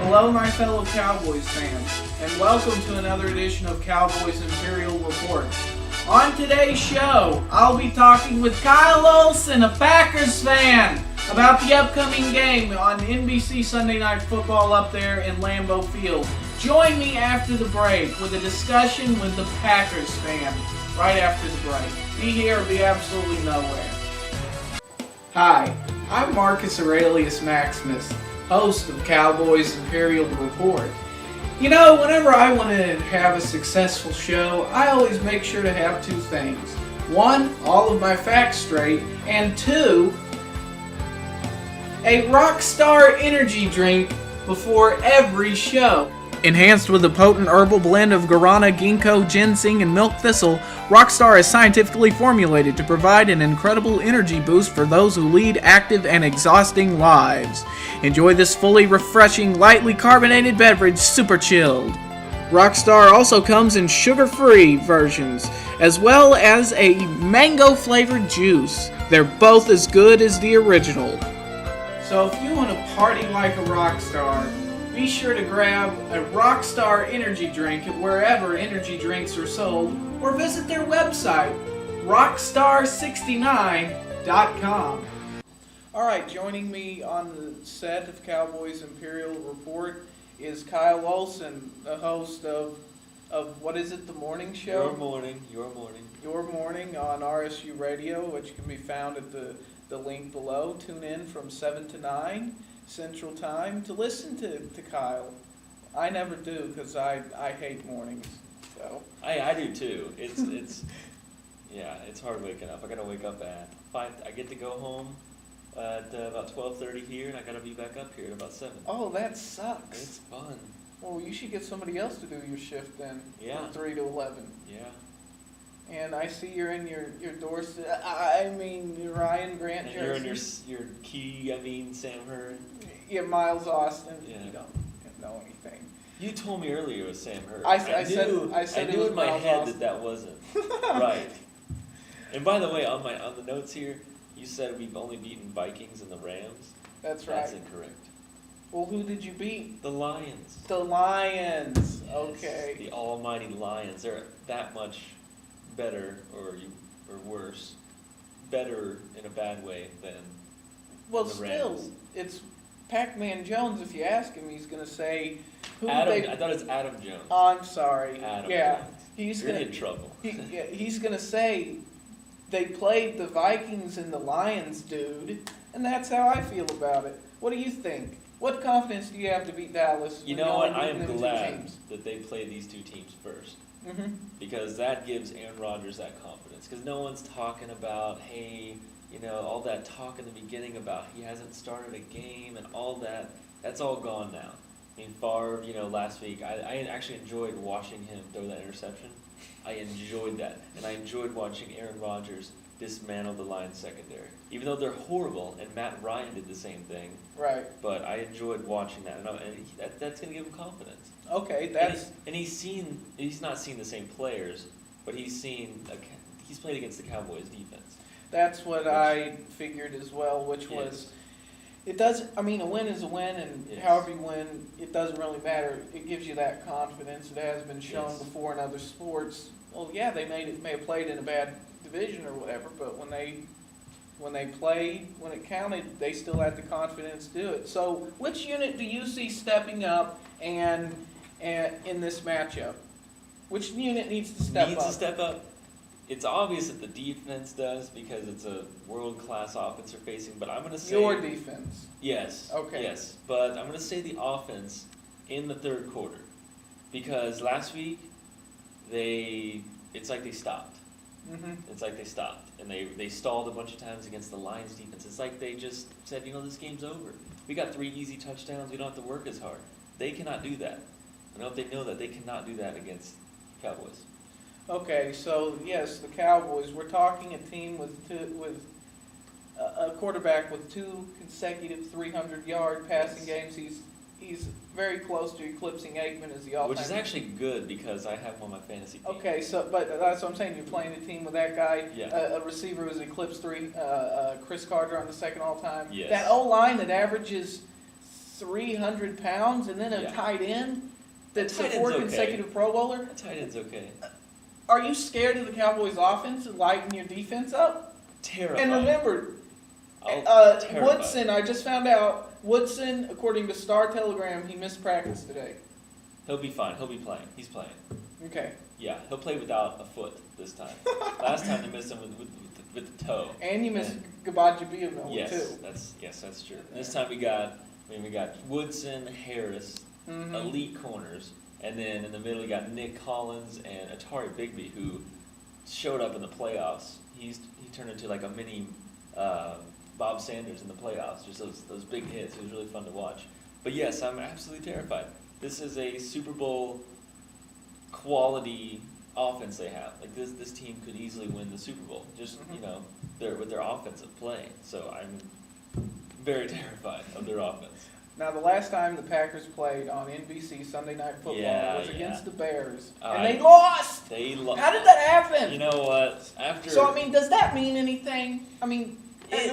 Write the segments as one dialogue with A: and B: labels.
A: Hello, my fellow Cowboys fans, and welcome to another edition of Cowboys Imperial Report. On today's show, I'll be talking with Kyle Olson, a Packers fan, about the upcoming game on NBC Sunday Night Football up there in Lambeau Field. Join me after the break with a discussion with the Packers fan right after the break. Be here or be absolutely nowhere. Hi, I'm Marcus Aurelius Maximus, host of Cowboys Imperial Report. You know, whenever I want to have a successful show, I always make sure to have two things. One, all of my facts straight, and two, a Rockstar energy drink before every show. Enhanced with a potent herbal blend of guarana, ginkgo, ginseng, and milk thistle, Rockstar is scientifically formulated to provide an incredible energy boost for those who lead active and exhausting lives. Enjoy this fully refreshing, lightly carbonated beverage super chilled. Rockstar also comes in sugar-free versions, as well as a mango-flavored juice. They're both as good as the original. So if you want to party like a rock star, be sure to grab a Rockstar energy drink at wherever energy drinks are sold, or visit their website, rockstar69.com. Alright, joining me on the set of Cowboys Imperial Report is Kyle Olson, the host of what is it, the morning show? Your Morning on RSU Radio, which can be found at the link below. Tune in from 7 to 9 Central Time to listen to Kyle. I never do because I hate mornings. So
B: I do too. It's yeah, it's hard waking up. I gotta wake up at 5. I get to go home at about 12:30 here, and I gotta be back up here at about 7.
A: Oh, that sucks.
B: It's fun.
A: Well, you should get somebody else to do your shift then.
B: Yeah.
A: From 3 to 11.
B: Yeah.
A: And I see you're in your doorstep. I mean, Ryan Grant
B: And
A: jersey.
B: you're in your key. Sam Hurd.
A: Yeah, Miles Austin.
B: Yeah.
A: You don't know anything.
B: You told me earlier it was Sam Hurd.
A: I
B: knew
A: said it
B: in
A: was
B: my
A: Miles
B: head
A: Austin.
B: that wasn't right. And by the way, on the notes here, you said we've only beaten Vikings and the Rams.
A: That's right.
B: That's incorrect.
A: Well, who did you beat?
B: The Lions.
A: The Lions.
B: Yes,
A: Okay.
B: The almighty Lions. They're that much better or worse. Better in a bad way than
A: Well,
B: the
A: still,
B: Rams.
A: it's Pac-Man Jones. If you ask him, he's going to say,
B: I thought it was Adam Jones.
A: Oh, I'm sorry.
B: Adam
A: yeah.
B: Jones.
A: He's
B: You're
A: gonna,
B: in trouble.
A: he's going to say, they played the Vikings and the Lions, dude. And that's how I feel about it. What do you think? What confidence do you have to beat Dallas?
B: You
A: when
B: know
A: only
B: what? I
A: beat
B: am
A: them two
B: glad
A: teams?
B: that they play these two teams first.
A: Mm-hmm.
B: Because that gives Aaron Rodgers that confidence. Because no one's talking about, hey, all that talk in the beginning about he hasn't started a game and all that. That's all gone now. I mean, Favre, last week, I actually enjoyed watching him throw that interception. I enjoyed that. And I enjoyed watching Aaron Rodgers dismantle the Lions secondary. Even though they're horrible, and Matt Ryan did the same thing.
A: Right.
B: But I enjoyed watching that. And that's going to give him confidence.
A: Okay,
B: And he's not seen the same players, but he's played against the Cowboys defense.
A: That's what I figured as well, which was, a win is a win, and
B: Yes.
A: however you win, it doesn't really matter. It gives you that confidence. It has been shown
B: Yes.
A: before in other sports. Well, yeah, they may have played in a bad division or whatever, but when they played, when it counted, they still had the confidence to do it. So, which unit do you see stepping up and in this matchup? Which unit needs to step up?
B: It's obvious that the defense does because it's a world-class offense they're facing, but I'm going to say...
A: Your defense.
B: Yes.
A: Okay.
B: Yes, but I'm going to say the offense in the third quarter because last week it's like they stopped.
A: Mm-hmm.
B: It's like they stopped, and they stalled a bunch of times against the Lions defense. It's like they just said, this game's over. We got 3 easy touchdowns. We don't have to work as hard. They cannot do that. I don't know if they know that they cannot do that against Cowboys.
A: Okay, so yes, the Cowboys. We're talking a team with a quarterback with 2 consecutive 300-yard passing games. He's very close to eclipsing Aikman as the all-time.
B: Which is actually good because I have him on my fantasy team.
A: Okay, but that's what I'm saying. You're playing a team with that guy,
B: Yeah.
A: a receiver who's eclipsed Chris Carter on the second all-time.
B: Yes.
A: That O-line that averages 300 pounds, and then a
B: Yeah.
A: tight end that's a
B: Tight end's
A: 4
B: okay.
A: consecutive Pro Bowler.
B: That tight end's okay.
A: Are you scared of the Cowboys' offense and lighten your defense up?
B: Terrified.
A: And remember,
B: Terrified.
A: Woodson, I just found out, Woodson, according to Star Telegram, he missed practice today.
B: He'll be fine. He'll be playing. He's playing.
A: Okay.
B: Yeah, he'll play without a foot this time. Last time they missed him with the toe.
A: And you missed Gabajabiaville,
B: Yes,
A: too.
B: that's true. This time we got Woodson, Harris,
A: Mm-hmm.
B: elite corners, and then in the middle we got Nick Collins and Atari Bigby, who showed up in the playoffs. He turned into like a mini Bob Sanders in the playoffs. Just those big hits. It was really fun to watch. But yes, I'm absolutely terrified. This is a Super Bowl quality offense they have. Like this team could easily win the Super Bowl. Just with their offensive play. So I'm very terrified of their offense.
A: Now, the last time the Packers played on NBC Sunday Night Football was against the Bears, and they lost.
B: They lost.
A: How did that happen?
B: You know what?
A: So, I mean, does that mean anything? I mean,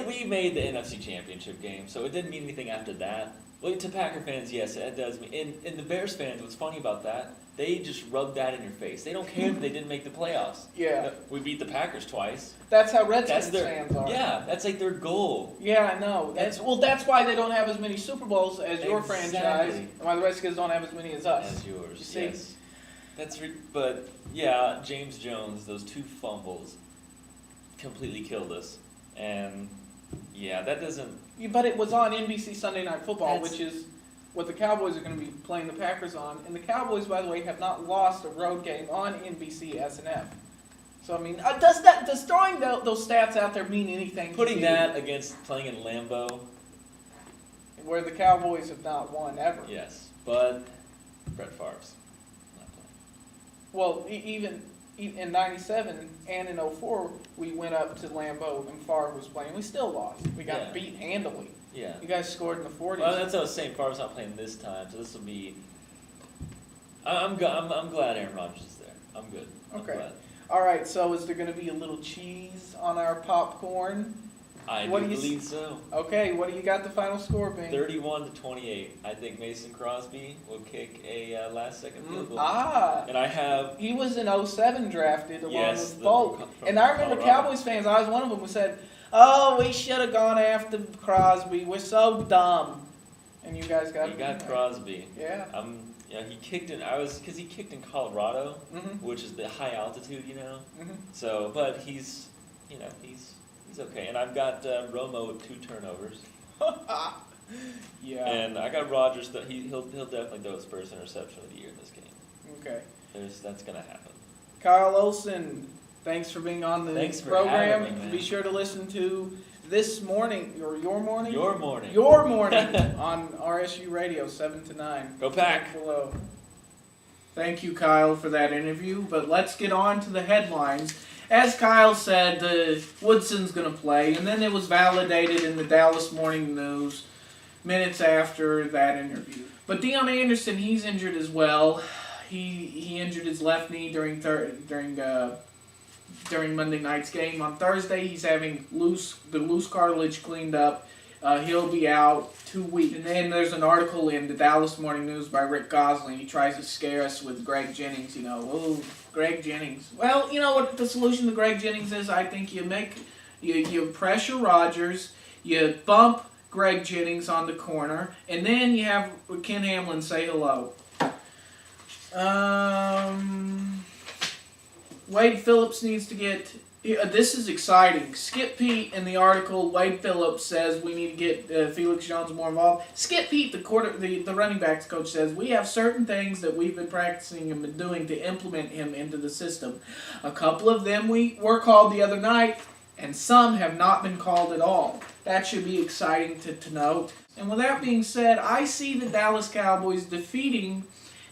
B: we made the NFC Championship game, so it didn't mean anything after that. Well, to Packer fans, yes, it does mean. And the Bears fans, what's funny about that, they just rub that in your face. They don't care that they didn't make the playoffs.
A: Yeah.
B: We beat the Packers twice.
A: That's how Redskins fans are.
B: Yeah, that's like their goal.
A: Yeah, I know. That's why they don't have as many Super Bowls as your franchise, and why the Redskins don't have as many as us.
B: As yours,
A: you see?
B: Yes. But yeah, James Jones, those 2 fumbles completely killed us. And yeah, that doesn't...
A: But it was on NBC Sunday Night Football, which is what the Cowboys are going to be playing the Packers on. And the Cowboys, by the way, have not lost a road game on NBC SNF. So, I mean, does throwing those stats out there mean anything?
B: Putting that against playing in Lambeau.
A: Where the Cowboys have not won ever.
B: Yes, but Brett Favre's not playing.
A: Well, even in 97 and in 04, we went up to Lambeau and Favre was playing. We still lost. We got beat handily.
B: Yeah.
A: You guys scored in the 40s.
B: Well, that's what I was saying. Favre's not playing this time, so this will be... I'm glad Aaron Rodgers is there. I'm good.
A: Okay.
B: I'm glad.
A: All right, so is there going to be a little cheese on our popcorn?
B: I believe so.
A: Okay, what do you got the final score being?
B: 31-28. I think Mason Crosby will kick a last-second field goal. And
A: he was in 07 drafted along with Volk. And I remember
B: Colorado.
A: Cowboys fans, I was one of them who said, "Oh, we should have gone after Crosby. We're so dumb." And you guys got him.
B: You got Crosby.
A: Yeah.
B: He kicked in. Because he kicked in Colorado,
A: Mm-hmm.
B: which is the high altitude,
A: Mm-hmm.
B: So, but he's okay. And I've got Romo with 2 turnovers.
A: Yeah.
B: And I got Rodgers. He'll definitely throw his first interception of the year in this game.
A: Okay.
B: That's gonna happen.
A: Kyle Olson, thanks for being on the program.
B: Having me, man.
A: Be sure to listen to This Morning, or Your Morning?
B: Your morning.
A: Your Morning on RSU Radio, 7 to 9.
B: Go Pack.
A: Below. Thank you, Kyle, for that interview. But let's get on to the headlines. As Kyle said, Woodson's going to play, and then it was validated in the Dallas Morning News minutes after that interview. But Deion Anderson, he's injured as well. He injured his left knee during Monday night's game. On Thursday, he's having the loose cartilage cleaned up. He'll be out 2 weeks. And then there's an article in the Dallas Morning News by Rick Gosling. He tries to scare us with Greg Jennings. Oh, Greg Jennings. Well, you know what the solution to Greg Jennings is? I think you pressure Rodgers, you bump Greg Jennings on the corner, and then you have Ken Hamlin say hello. Wade Phillips needs to get... this is exciting. Skip Pete in the article, Wade Phillips says we need to get Felix Jones more involved. Skip Pete, the running backs coach, says we have certain things that we've been practicing and been doing to implement him into the system. A couple of them were called the other night, and some have not been called at all. That should be exciting to note. And with that being said, I see the Dallas Cowboys defeating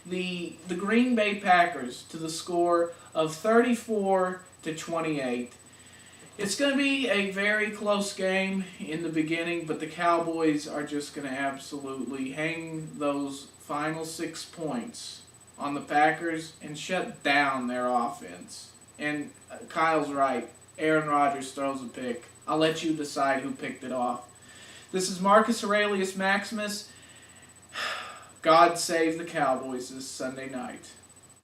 A: the Green Bay Packers to the score of 34-28. It's going to be a very close game in the beginning, but the Cowboys are just going to absolutely hang those final 6 points on the Packers and shut down their offense. And Kyle's right. Aaron Rodgers throws a pick. I'll let you decide who picked it off. This is Marcus Aurelius Maximus. God save the Cowboys this Sunday night.